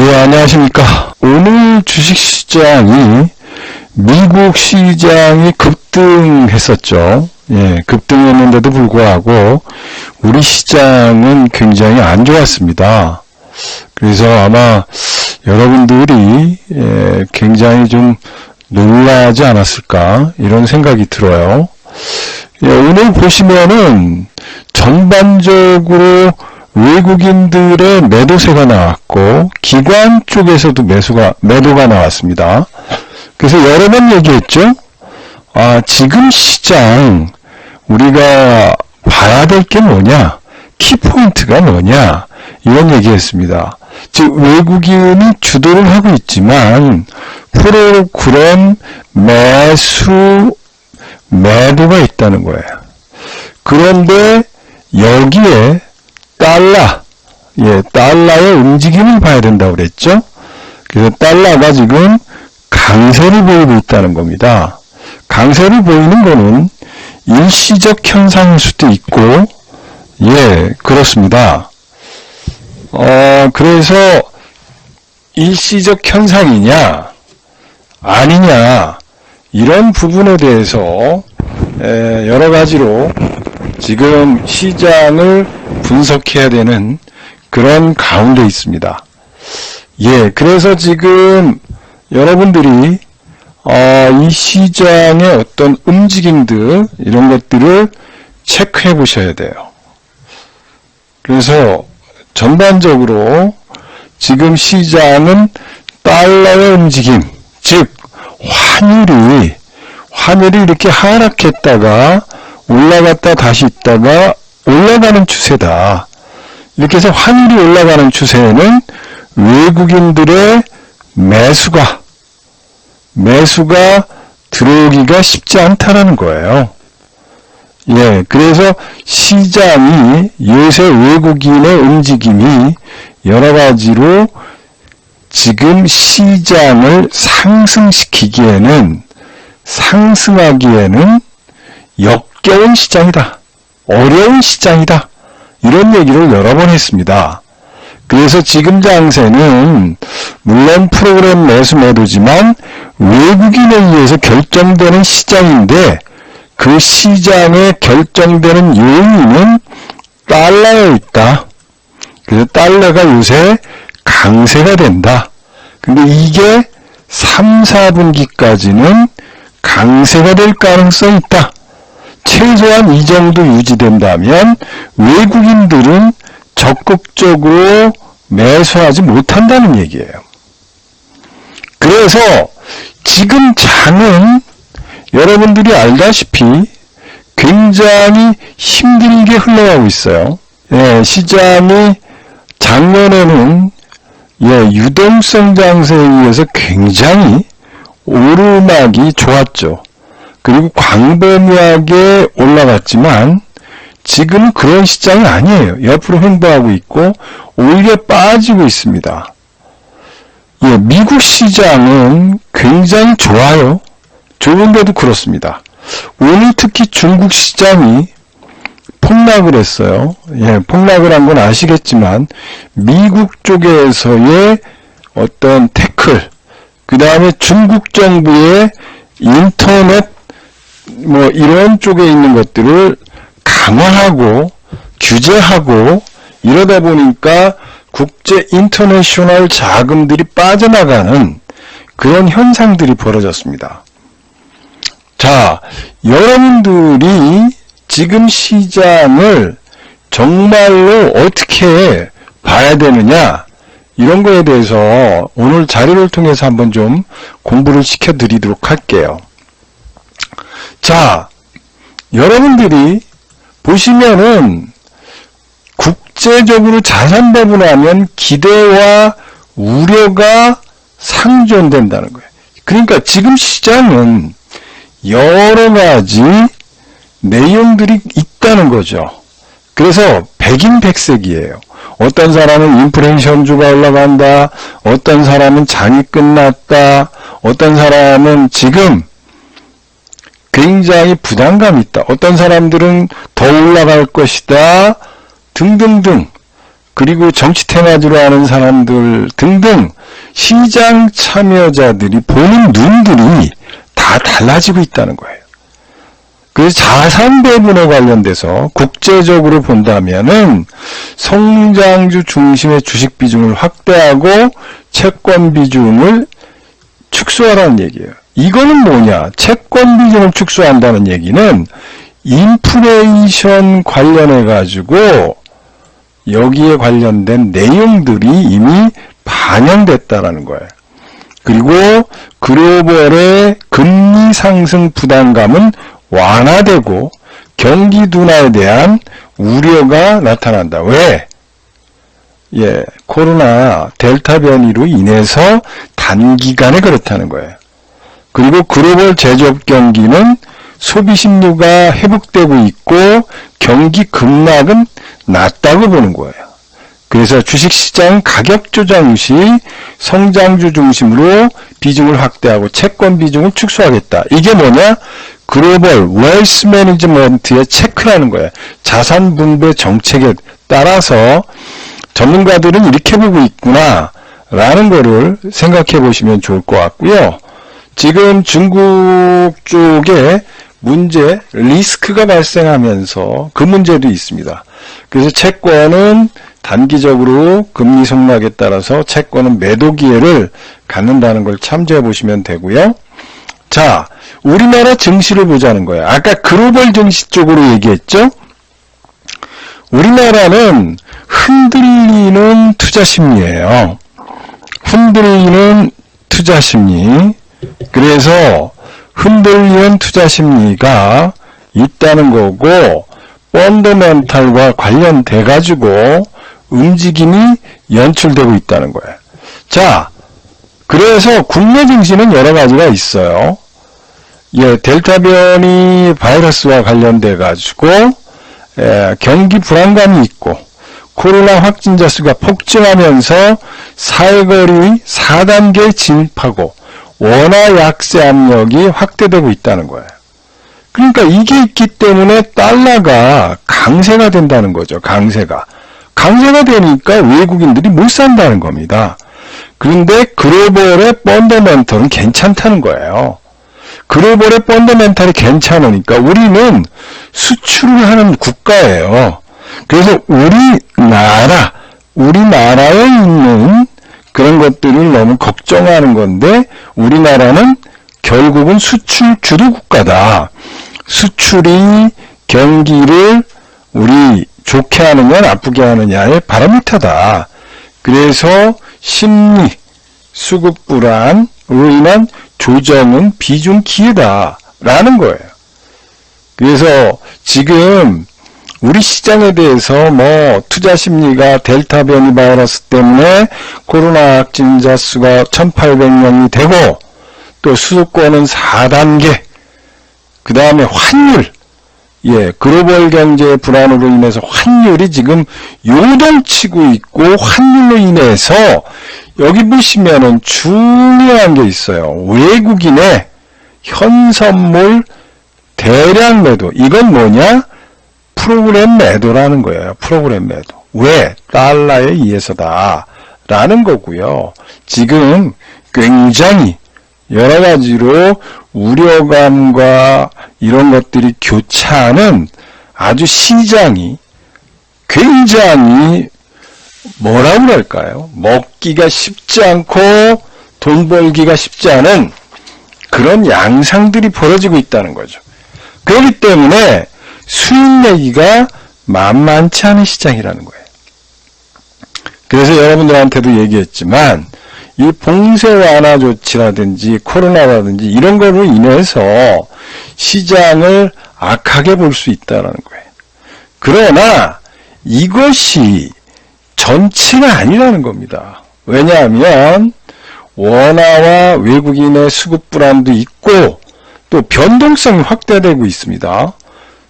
예, 안녕하십니까. 오늘 주식시장이 미국 시장이 급등했었죠. 예, 급등했는데도 불구하고 우리 시장은 굉장히 안 좋았습니다. 그래서 아마 여러분들이 굉장히 좀 놀라지 않았을까 이런 생각이 들어요. 예, 오늘 보시면은 전반적으로 외국인들의 매도세가 나왔고 기관 쪽에서도 매도가 나왔습니다. 그래서 여러 번 얘기했죠. 지금 시장 우리가 봐야 될 게 뭐냐, 키포인트가 뭐냐 이런 얘기했습니다. 즉 외국인이 주도를 하고 있지만 프로그램 매도가 있다는 거예요. 그런데 여기에 달러의 움직임을 봐야 된다고 그랬죠. 그래서 달러가 지금 강세를 보이고 있다는 겁니다. 강세를 보이는 거는 일시적 현상일 수도 있고, 예, 그렇습니다. 그래서 일시적 현상이냐, 아니냐, 이런 부분에 대해서 여러 가지로 지금 시장을 분석해야 되는 그런 가운데 있습니다. 예, 그래서 지금 여러분들이 이 시장의 어떤 움직임들 이런 것들을 체크해 보셔야 돼요. 그래서 전반적으로 지금 시장은 달러의 움직임, 즉 환율이 이렇게 하락했다가 올라갔다 다시 있다가 올라가는 추세다. 이렇게 해서 환율이 올라가는 추세에는 외국인들의 매수가 들어오기가 쉽지 않다라는 거예요. 예, 그래서 시장이 요새 외국인의 움직임이 여러 가지로 지금 시장을 상승하기에는 역겨운 시장이다. 어려운 시장이다. 이런 얘기를 여러 번 했습니다. 그래서 지금 장세는 물론 프로그램 매도지만 외국인에 의해서 결정되는 시장인데 그 시장에 결정되는 요인은 달러에 있다. 그래서 달러가 요새 강세가 된다. 근데 이게 3, 4분기까지는 강세가 될 가능성이 있다. 최소한 이 정도 유지된다면 외국인들은 적극적으로 매수하지 못한다는 얘기예요. 그래서 지금 장은 여러분들이 알다시피 굉장히 힘들게 흘러가고 있어요. 예, 시장이 작년에는 유동성 장세에 의해서 굉장히 오르막이 좋았죠. 그리고 광범위하게 올라갔지만 지금은 그런 시장이 아니에요. 옆으로 횡보하고 있고 오히려 빠지고 있습니다. 예, 미국 시장은 굉장히 좋아요. 좋은데도 그렇습니다. 오늘 특히 중국 시장이 폭락을 했어요. 예, 폭락을 한 건 아시겠지만 미국 쪽에서의 어떤 태클, 그 다음에 중국 정부의 인터넷 이런 쪽에 있는 것들을 강화하고 규제하고 이러다 보니까 국제 인터내셔널 자금들이 빠져나가는 그런 현상들이 벌어졌습니다. 자, 여러분들이 지금 시장을 정말로 어떻게 봐야 되느냐 이런 거에 대해서 오늘 자료를 통해서 한번 좀 공부를 시켜드리도록 할게요. 자, 여러분들이 보시면은 국제적으로 자산 배분하면 기대와 우려가 상존된다는 거예요. 그러니까 지금 시장은 여러 가지 내용들이 있다는 거죠. 그래서 백인백색이에요. 어떤 사람은 인플레이션주가 올라간다. 어떤 사람은 장이 끝났다. 어떤 사람은 지금 굉장히 부담감이 있다. 어떤 사람들은 더 올라갈 것이다. 등등등. 그리고 정치 테마주로 하는 사람들 등등 시장 참여자들이 보는 눈들이 다 달라지고 있다는 거예요. 그래서 자산 배분에 관련돼서 국제적으로 본다면은 성장주 중심의 주식 비중을 확대하고 채권 비중을 축소하라는 얘기예요. 이거는 뭐냐? 채권 비중을 축소한다는 얘기는 인플레이션 관련해 가지고 여기에 관련된 내용들이 이미 반영됐다라는 거예요. 그리고 글로벌의 금리 상승 부담감은 완화되고 경기 둔화에 대한 우려가 나타난다. 왜? 코로나 델타 변이로 인해서 단기간에 그렇다는 거예요. 그리고 글로벌 제조업 경기는 소비 심리가 회복되고 있고 경기 급락은 낮다고 보는 거예요. 그래서 주식시장 가격 조정 시 성장주 중심으로 비중을 확대하고 채권 비중을 축소하겠다. 이게 뭐냐? 글로벌 웰스 매니지먼트의 체크라는 거예요. 자산 분배 정책에 따라서 전문가들은 이렇게 보고 있구나 라는 거를 생각해 보시면 좋을 것 같고요. 지금 중국 쪽에 문제, 리스크가 발생하면서 그 문제도 있습니다. 그래서 채권은 단기적으로 금리 속락에 따라서 채권은 매도 기회를 갖는다는 걸 참조해 보시면 되고요. 자, 우리나라 증시를 보자는 거예요. 아까 글로벌 증시 쪽으로 얘기했죠? 우리나라는 흔들리는 투자 심리예요. 흔들리는 투자 심리. 그래서 흔들리는 투자 심리가 있다는 거고 펀더멘탈과 관련돼 가지고 움직임이 연출되고 있다는 거예요. 자, 그래서 국내 증시는 여러 가지가 있어요. 델타 변이 바이러스와 관련돼 가지고 경기 불안감이 있고 코로나 확진자 수가 폭증하면서 사회거리 4단계에 진입하고 원화 약세 압력이 확대되고 있다는 거예요. 그러니까 이게 있기 때문에 달러가 강세가 된다는 거죠. 강세가 되니까 외국인들이 못 산다는 겁니다. 그런데 글로벌의 펀더멘털은 괜찮다는 거예요. 글로벌의 펀더멘털이 괜찮으니까 우리는 수출을 하는 국가예요. 그래서 우리나라에 있는 그런 것들을 너무 걱정하는 건데 우리나라는 결국은 수출 주도 국가다. 수출이 경기를 우리 좋게 하느냐 나쁘게 하느냐의 바로미터다. 그래서 심리, 수급 불안으로 인한 조정은 비중 기회다라는 거예요. 그래서 지금 우리 시장에 대해서 투자 심리가 델타 변이 바이러스 때문에 코로나 확진자 수가 1,800명이 되고 또 수도권은 4단계 그 다음에 환율 글로벌 경제 불안으로 인해서 환율이 지금 요동치고 있고 환율로 인해서 여기 보시면은 중요한 게 있어요. 외국인의 현선물 대량 매도. 이건 뭐냐? 프로그램 매도라는 거예요. 프로그램 매도. 왜? 달러에 의해서다. 라는 거고요. 지금 굉장히 여러 가지로 우려감과 이런 것들이 교차하는 아주 시장이 굉장히 뭐라고 그럴까요? 먹기가 쉽지 않고 돈 벌기가 쉽지 않은 그런 양상들이 벌어지고 있다는 거죠. 그렇기 때문에 수익 내기가 만만치 않은 시장이라는 거예요. 그래서 여러분들한테도 얘기했지만 이 봉쇄 완화 조치라든지 코로나라든지 이런 거로 인해서 시장을 악하게 볼 수 있다는 거예요. 그러나 이것이 전체가 아니라는 겁니다. 왜냐하면 원화와 외국인의 수급 불안도 있고 또 변동성이 확대되고 있습니다.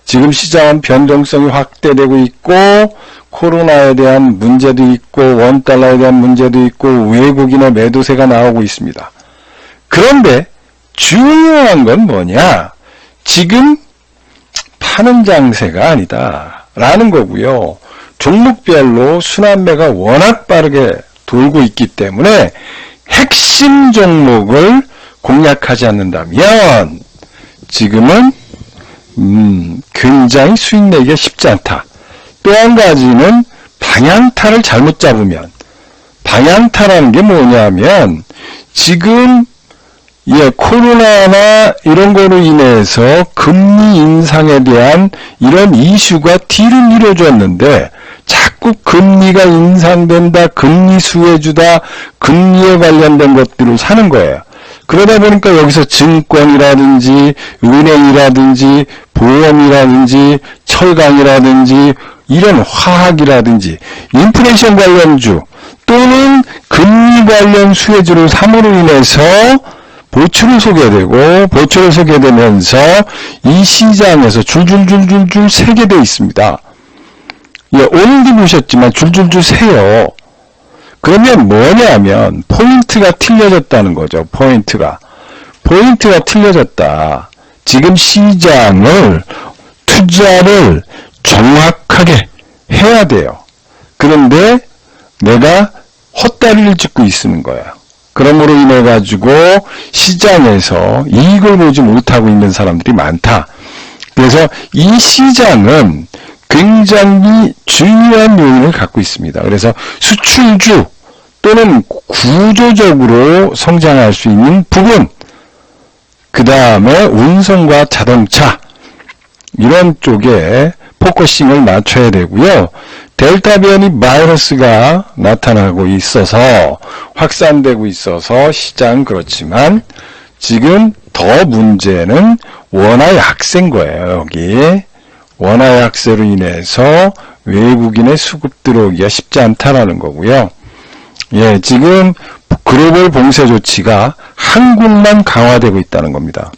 지금 시장은 변동성이 확대되고 있고 코로나에 대한 문제도 있고 원달러에 대한 문제도 있고 외국인의 매도세가 나오고 있습니다. 그런데 중요한 건 뭐냐? 지금 파는 장세가 아니다 라는 거고요. 종목별로 순환매가 워낙 빠르게 돌고 있기 때문에 핵심 종목을 공략하지 않는다면 지금은 굉장히 수익 내기가 쉽지 않다. 또 한 가지는 방향타를 잘못 잡으면, 방향타라는 게 뭐냐면 지금 코로나나 이런 거로 인해서 금리 인상에 대한 이런 이슈가 뒤를 밀어줬는데 자꾸 금리가 인상된다, 금리 수혜주다, 금리에 관련된 것들을 사는 거예요. 그러다 보니까 여기서 증권이라든지 은행이라든지 보험이라든지 철강이라든지 이런 화학이라든지 인플레이션 관련주 또는 금리 관련 수혜주를 삼으로 인해서 보초를 쏘게 되고, 보초를 쏘게 되면서 이 시장에서 줄줄줄줄줄 새게 돼 있습니다. 오늘도 보셨지만 줄줄줄 새요. 그러면 뭐냐면 포인트가 틀려졌다는 거죠. 포인트가 틀려졌다. 지금 시장을 투자를 정확하게 해야 돼요. 그런데 내가 헛다리를 짚고 있는 거예요. 그러므로 인해 가지고 시장에서 이익을 보지 못하고 있는 사람들이 많다. 그래서 이 시장은 굉장히 중요한 요인을 갖고 있습니다. 그래서 수출주 또는 구조적으로 성장할 수 있는 부분, 그 다음에 운송과 자동차 이런 쪽에 포커싱을 맞춰야 되고요. 델타 변이 바이러스가 나타나고 있어서 확산되고 있어서 시장 그렇지만 지금 더 문제는 원화 약세인 거예요. 여기 원화 약세로 인해서 외국인의 수급 들어오기가 쉽지 않다라는 거고요. 지금 글로벌 봉쇄 조치가 한국만 강화되고 있다는 겁니다.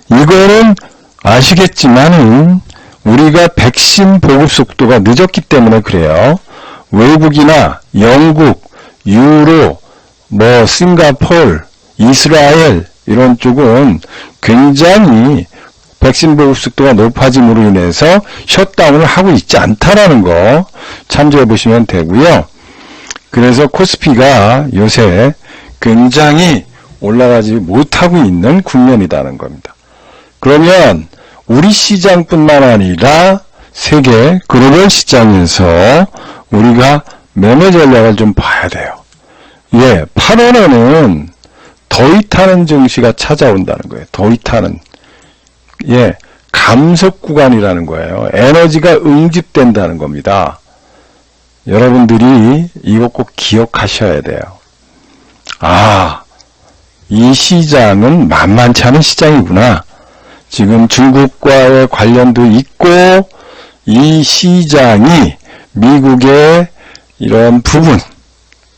이거는 아시겠지만은 우리가 백신 보급 속도가 늦었기 때문에 그래요. 외국이나 영국, 유로, 싱가폴, 이스라엘 이런 쪽은 굉장히 백신 보급 속도가 높아짐으로 인해서 셧다운을 하고 있지 않다라는 거 참조해 보시면 되고요. 그래서 코스피가 요새 굉장히 올라가지 못하고 있는 국면이라는 겁니다. 그러면 우리 시장뿐만 아니라 세계 글로벌 시장에서 우리가 매매 전략을 좀 봐야 돼요. 8월에는 더위 타는 증시가 찾아온다는 거예요. 더위 타는. 감속 구간이라는 거예요. 에너지가 응집된다는 겁니다. 여러분들이 이거 꼭 기억하셔야 돼요. 이 시장은 만만치 않은 시장이구나. 지금 중국과의 관련도 있고 이 시장이 미국의 이런 부분,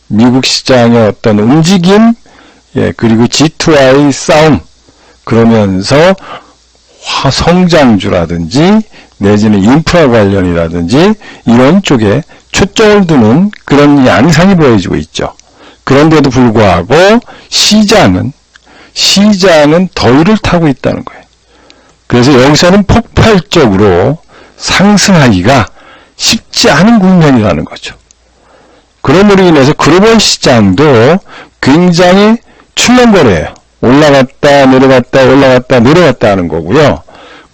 미국 시장의 어떤 움직임, 그리고 G2와의 싸움, 그러면서 성장주라든지 내지는 인프라 관련이라든지 이런 쪽에 초점을 두는 그런 양상이 보여지고 있죠. 그런데도 불구하고 시장은 더위를 타고 있다는 거예요. 그래서 여기서는 폭발적으로 상승하기가 쉽지 않은 국면이라는 거죠. 그러므로 인해서 글로벌 시장도 굉장히 출렁거려요. 올라갔다 내려갔다 올라갔다 내려갔다 하는 거고요.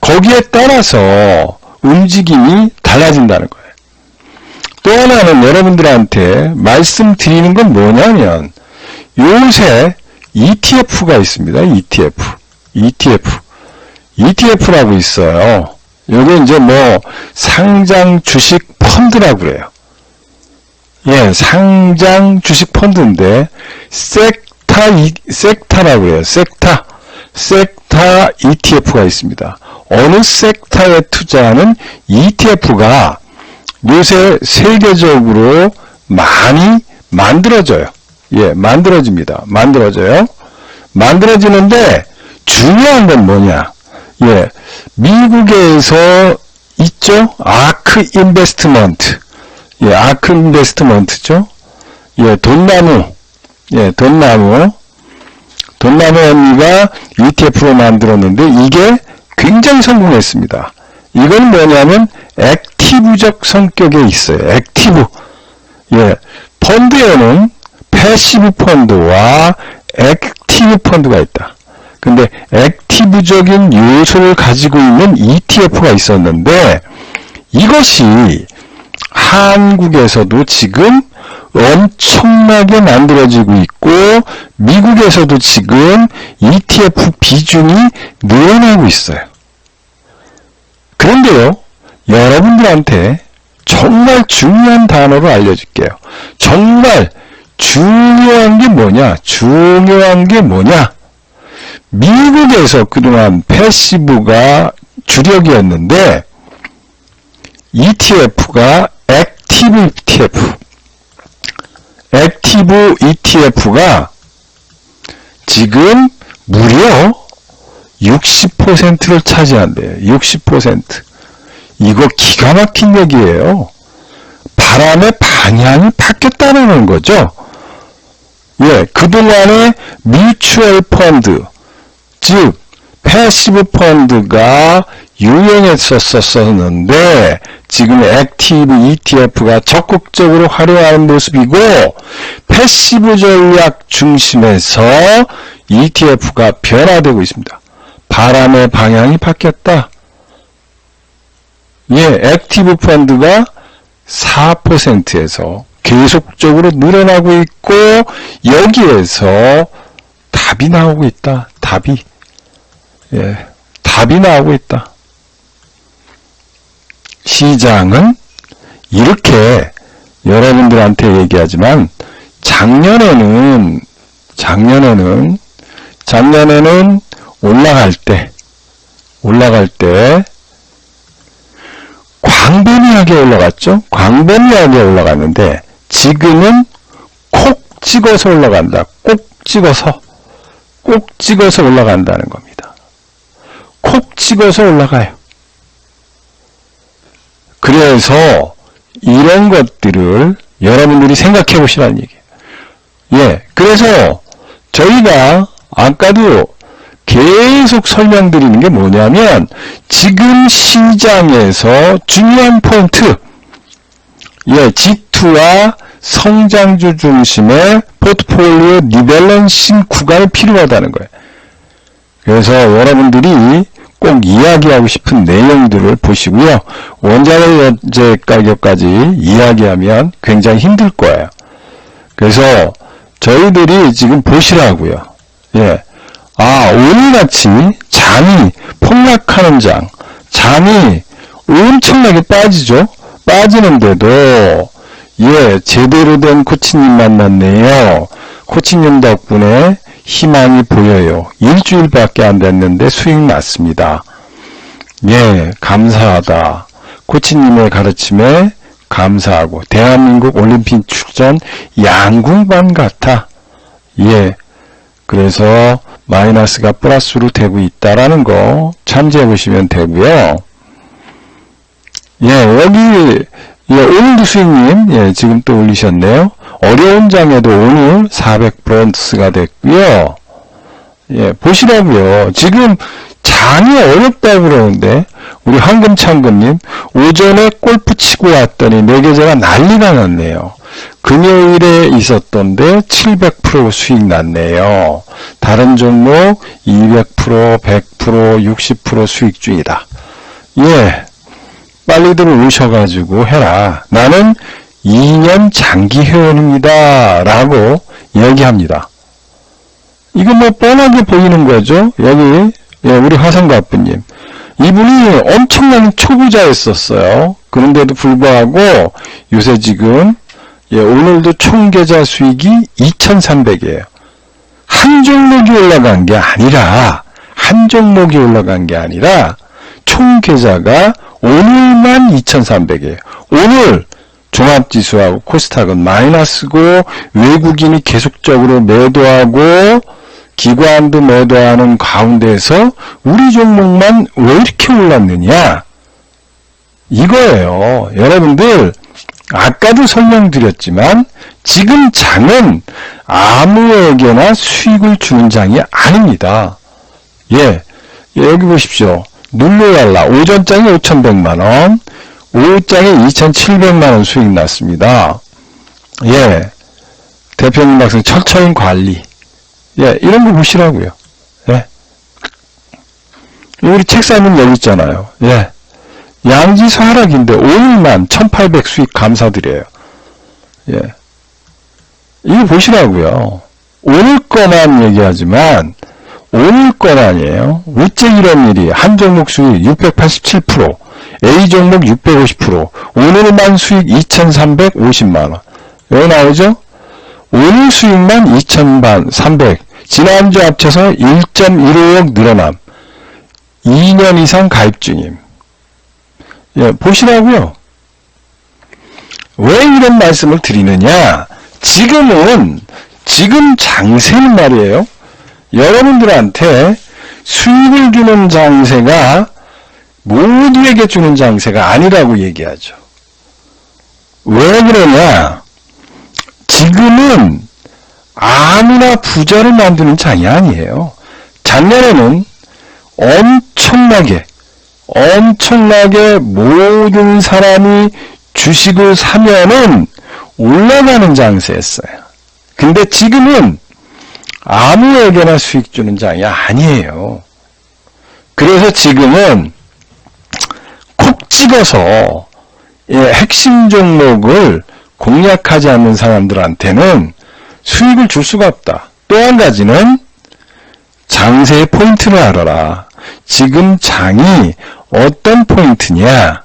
거기에 따라서 움직임이 달라진다는 거예요. 또 하나는 여러분들한테 말씀드리는 건 뭐냐면 요새 ETF가 있습니다. ETF라고 있어요. 요게 이제 상장 주식 펀드라고 그래요. 상장 주식 펀드인데 섹타라고 해요. 섹타 ETF가 있습니다. 어느 섹타에 투자하는 ETF가 요새 세계적으로 많이 만들어져요. 만들어집니다. 만들어지는데 중요한 건 뭐냐? 미국에서 있죠? 아크 인베스트먼트. 아크 인베스트먼트죠? 돈나무 언니가 ETF로 만들었는데 이게 굉장히 성공했습니다. 이건 뭐냐면 액티브적 성격에 있어요. 액티브. 펀드에는 패시브 펀드와 액티브 펀드가 있다. 근데 액티브적인 요소를 가지고 있는 ETF가 있었는데 이것이 한국에서도 지금 엄청나게 만들어지고 있고 미국에서도 지금 ETF 비중이 늘어나고 있어요. 그런데요, 여러분들한테 정말 중요한 단어를 알려줄게요. 정말 중요한 게 뭐냐? 미국에서 그동안 패시브가 주력이었는데 ETF가 액티브 ETF가 지금 무려 60%를 차지한대요. 60%. 이거 기가 막힌 얘기예요. 바람의 방향이 바뀌었다는 거죠. 예, 그동안에 뮤추얼 펀드, 즉 패시브 펀드가 유행했었는데 지금 액티브 ETF가 적극적으로 활용하는 모습이고 패시브 전략 중심에서 ETF가 변화되고 있습니다. 바람의 방향이 바뀌었다. 예, 액티브 펀드가 4%에서 계속적으로 늘어나고 있고 여기에서 답이 나오고 있다. 답이 나오고 있다. 시장은 이렇게 여러분들한테 얘기하지만 작년에는 올라갈 때 광범위하게 올라갔죠. 광범위하게 올라갔는데 지금은 콕 찍어서 올라간다. 꼭 찍어서 올라간다는 겁니다. 콕 찍어서 올라가요. 그래서 이런 것들을 여러분들이 생각해 보시라는 얘기예요. 예, 그래서 저희가 아까도 계속 설명드리는 게 뭐냐면 지금 시장에서 중요한 포인트, 예, G2와 성장주 중심의 포트폴리오 리밸런싱 구간이 필요하다는 거예요. 그래서 여러분들이 꼭 이야기하고 싶은 내용들을 보시고요. 원자재 가격까지 이야기하면 굉장히 힘들 거예요. 그래서 저희들이 지금 보시라고요. 예. 오늘같이 장이 폭락하는 장이 엄청나게 빠지죠. 빠지는데도 예, 제대로 된 코치님 만났네요. 코치님 덕분에 희망이 보여요. 일주일밖에 안 됐는데 수익 났습니다. 예, 감사하다. 코치님의 가르침에 감사하고 대한민국 올림픽 출전 양궁반 같아. 예, 그래서 마이너스가 플러스로 되고 있다라는 거 참조해 보시면 되고요. 예, 여기 오늘도 수익님 지금 또 올리셨네요. 어려운 장에도 오늘 400 플러스가 됐고요. 예, 보시라고요. 지금 장이 어렵다고 그러는데 우리 황금창금님 오전에 골프 치고 왔더니 내 계좌가 난리가 났네요. 금요일에 있었던데 700% 수익 났네요. 다른 종목 200%, 100%, 60% 수익 중이다. 예, 빨리들 오셔가지고 해라. 나는 2년 장기 회원입니다. 라고 얘기합니다. 이거 뭐 뻔하게 보이는 거죠. 여기 우리 화성가부님. 이분이 엄청난 초보자였었어요. 그런데도 불구하고 요새 지금 오늘도 총 계좌 수익이 2,300이에요. 한 종목이 올라간 게 아니라 총 계좌가 오늘만 2,300이에요. 오늘 종합지수하고 코스닥은 마이너스고 외국인이 계속적으로 매도하고 기관도 매도하는 가운데서 우리 종목만 왜 이렇게 올랐느냐? 이거예요. 여러분들 아까도 설명드렸지만 지금 장은 아무에게나 수익을 주는 장이 아닙니다. 예, 여기 보십시오. 눌러달라. 오전장에 5,100만원, 오후장에 2,700만원 수익 났습니다. 예, 대표님 말씀 철저히 관리. 예, 이런 거 보시라고요. 예. 우리 책사님 여기 있잖아요. 예. 양지수 하락인데 오늘만 1800 수익 감사드려요. 예. 이거 보시라고요. 오늘 거만 얘기하지만 오늘 건 아니에요. 어째 이런 일이 한 종목 수익 687%, A 종목 650%, 오늘만 수익 2350만원. 여기 나오죠? 오늘 수익만 2300, 지난주 합쳐서 1.15억 늘어남. 2년 이상 가입 중임. 예, 보시라고요. 왜 이런 말씀을 드리느냐? 지금 장세는 말이에요. 여러분들한테 수익을 주는 장세가 모두에게 주는 장세가 아니라고 얘기하죠. 왜 그러냐? 지금은 아무나 부자를 만드는 장이 아니에요. 작년에는 엄청나게 모든 사람이 주식을 사면은 올라가는 장세였어요. 근데 지금은 아무에게나 수익 주는 장이 아니에요. 그래서 지금은 콕 찍어서 핵심 종목을 공략하지 않는 사람들한테는 수익을 줄 수가 없다. 또 한 가지는 장세의 포인트를 알아라. 지금 장이 어떤 포인트냐?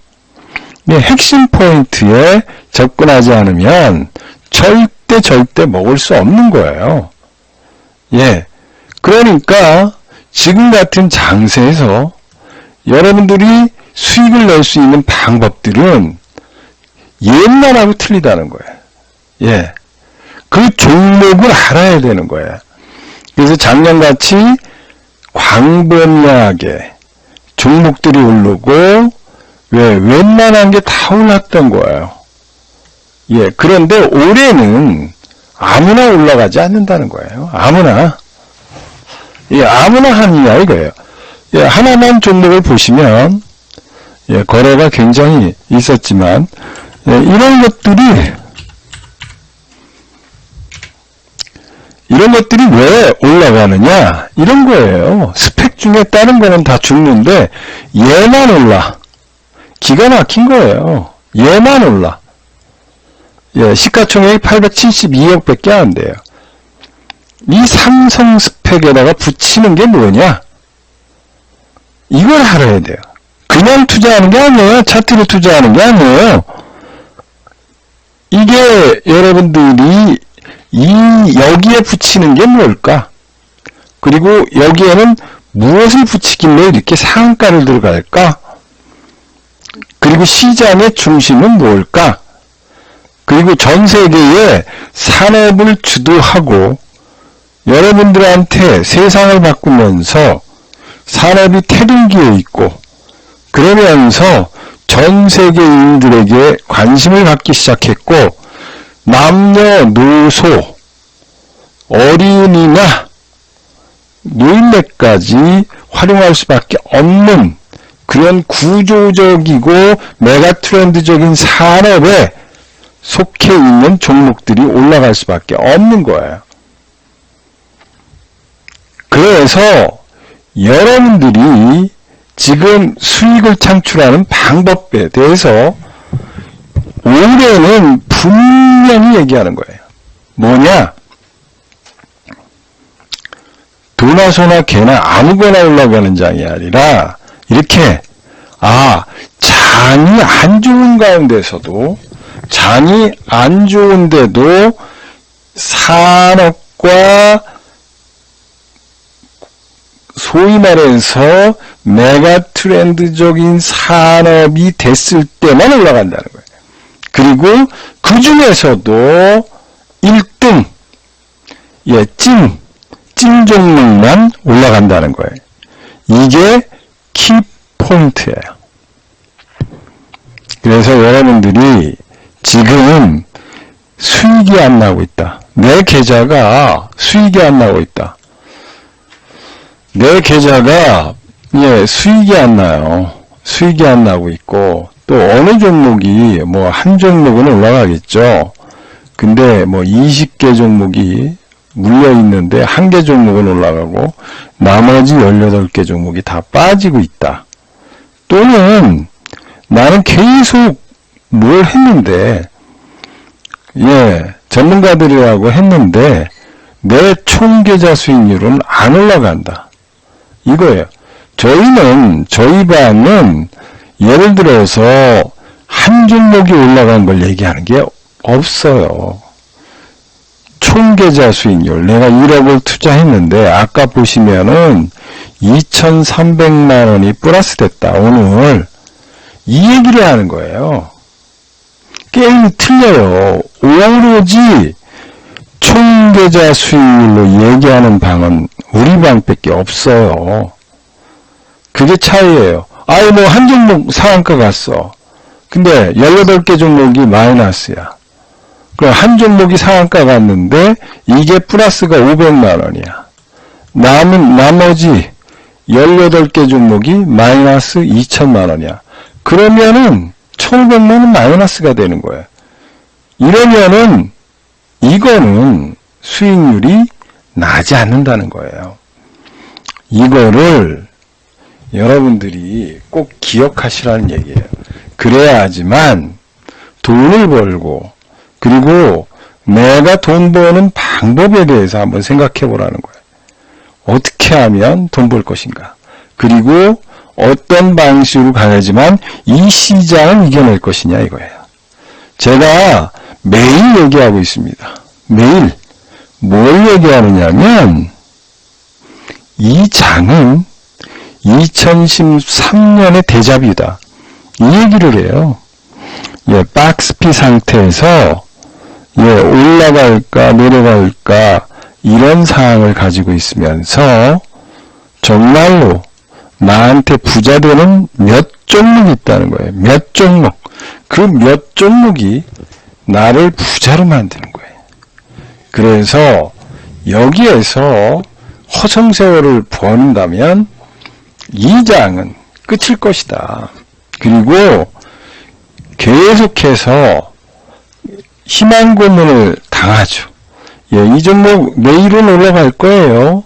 핵심 포인트에 접근하지 않으면 절대 먹을 수 없는 거예요. 예. 그러니까 지금 같은 장세에서 여러분들이 수익을 낼 수 있는 방법들은 옛날하고 틀리다는 거예요. 예. 그 종목을 알아야 되는 거예요. 그래서 작년같이 광범위하게 종목들이 오르고 웬만한 게 다 올랐던 거예요. 예. 그런데 올해는 아무나 올라가지 않는다는 거예요. 아무나. 예, 아무나 하느냐 이거예요. 예, 하나만 종목을 보시면 예, 거래가 굉장히 있었지만 예, 이런 것들이 왜 올라가느냐 이런 거예요. 스펙 중에 다른 거는 다 죽는데 얘만 올라. 기가 막힌 거예요. 얘만 올라. 예, 시가총액이 872억 밖에 안 돼요. 이 삼성 스펙에다가 붙이는 게 뭐냐? 이걸 알아야 돼요. 그냥 투자하는 게 아니에요. 차트를 투자하는 게 아니에요. 이게 여러분들이 여기에 붙이는 게 뭘까? 그리고 여기에는 무엇을 붙이길래 이렇게 상한가를 들어갈까? 그리고 시장의 중심은 뭘까? 그리고 전 세계의 산업을 주도하고 여러분들한테 세상을 바꾸면서 산업이 태동기에 있고 그러면서 전 세계인들에게 관심을 갖기 시작했고 남녀노소 어린이나 노인네까지 활용할 수밖에 없는 그런 구조적이고 메가트렌드적인 산업에 속해 있는 종목들이 올라갈 수밖에 없는 거예요. 그래서 여러분들이 지금 수익을 창출하는 방법에 대해서 올해는 분명히 얘기하는 거예요. 뭐냐? 도나 소나 개나 아무거나 올라가는 장이 아니라 이렇게 장이 안 좋은 가운데서도 장이 안 좋은데도 산업과 소위 말해서 메가트렌드적인 산업이 됐을 때만 올라간다는 거예요. 그리고 그 중에서도 1등, 찐 종목만 올라간다는 거예요. 이게 키포인트예요. 그래서 여러분들이 지금 수익이 안 나고 있다. 내 계좌가 수익이 안 나고 있다. 내 계좌가 수익이 안 나요. 수익이 안 나고 있고 또 어느 종목이 한 종목은 올라가겠죠. 근데 뭐 20개 종목이 물려 있는데 1개 종목은 올라가고 나머지 18개 종목이 다 빠지고 있다. 또는 나는 계속 뭘 했는데 전문가들이라고 했는데 내 총계좌 수익률은 안 올라간다. 이거예요. 저희 반은 예를 들어서 한 종목이 올라간 걸 얘기하는 게 없어요. 총계좌 수익률, 내가 1억을 투자했는데 아까 보시면은 2,300만 원이 플러스 됐다. 오늘 이 얘기를 하는 거예요. 게임이 틀려요. 오로지 총계좌 수익률로 얘기하는 방은 우리 방밖에 없어요. 그게 차이예요. 뭐 한 종목 상한가 갔어. 근데 18개 종목이 마이너스야. 그럼 한 종목이 상한가 갔는데 이게 플러스가 500만 원이야. 나머지 18개 종목이 마이너스 2천만 원이야. 그러면은 1,500만 원 마이너스가 되는 거예요. 이러면은 이거는 수익률이 나지 않는다는 거예요. 이거를 여러분들이 꼭 기억하시라는 얘기예요. 그래야지만 돈을 벌고 그리고 내가 돈 버는 방법에 대해서 한번 생각해 보라는 거예요. 어떻게 하면 돈 벌 것인가. 그리고 어떤 방식으로 가야지만 이 시장을 이겨낼 것이냐 이거예요. 제가 매일 얘기하고 있습니다. 매일 뭘 얘기하느냐면 이 장은 2013년의 데자뷰다. 이 얘기를 해요. 박스피 상태에서 올라갈까 내려갈까 이런 상황을 가지고 있으면서 정말로 나한테 부자 되는 몇 종목이 있다는 거예요. 몇 종목. 그 몇 종목이 나를 부자로 만드는 거예요. 그래서 여기에서 허송세월을 버는다면 이 장은 끝일 것이다. 그리고 계속해서 희망 고문을 당하죠. 이 종목 내일은 올라갈 거예요.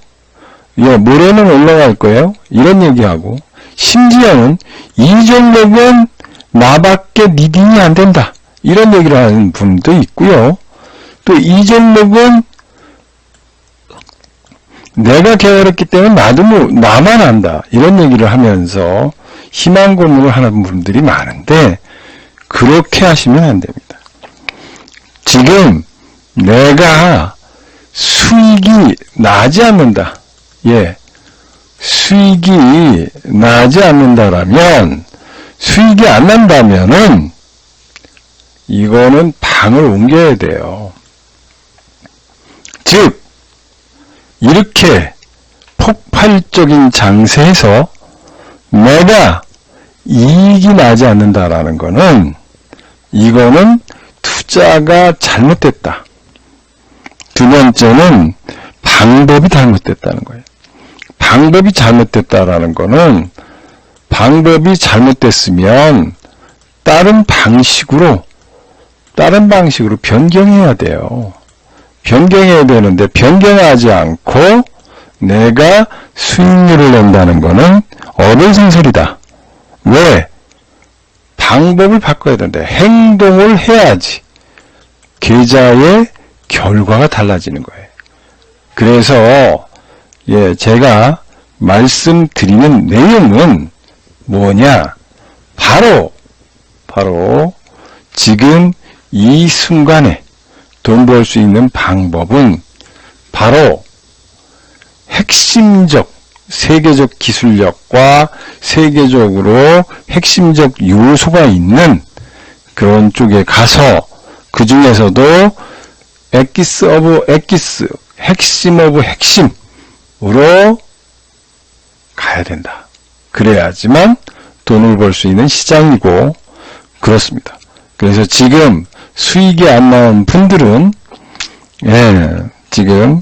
모레는 올라갈 거예요. 이런 얘기하고 심지어는 이 종목은 나밖에 리딩이 안 된다. 이런 얘기를 하는 분도 있고요. 또 이 종목은 내가 개발했기 때문에 나만 안다. 이런 얘기를 하면서 희망 고문을 하는 분들이 많은데 그렇게 하시면 안 됩니다. 지금 내가 수익이 나지 않는다. 수익이 나지 않는다라면 수익이 안 난다면은 이거는 방을 옮겨야 돼요. 즉 이렇게 폭발적인 장세에서 내가 이익이 나지 않는다라는 거는 이거는 투자가 잘못됐다. 두 번째는 방법이 잘못됐다는 거예요. 방법이 잘못됐다라는 거는 방법이 잘못됐으면 다른 방식으로 변경해야 돼요. 변경해야 되는데 변경하지 않고 내가 수익률을 낸다는 거는 어불성설이다. 왜? 방법을 바꿔야 되는데 행동을 해야지 계좌의 결과가 달라지는 거예요. 그래서 제가 말씀드리는 내용은 뭐냐? 바로 지금 이 순간에 돈 벌 수 있는 방법은 바로 핵심적 세계적 기술력과 세계적으로 핵심적 요소가 있는 그런 쪽에 가서 그 중에서도 엑기스 오브 엑기스, 핵심 오브 핵심으로 가야 된다. 그래야지만 돈을 벌 수 있는 시장이고 그렇습니다. 그래서 지금 수익이 안 나온 분들은 지금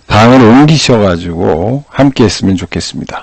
방을 옮기셔가지고 함께 했으면 좋겠습니다.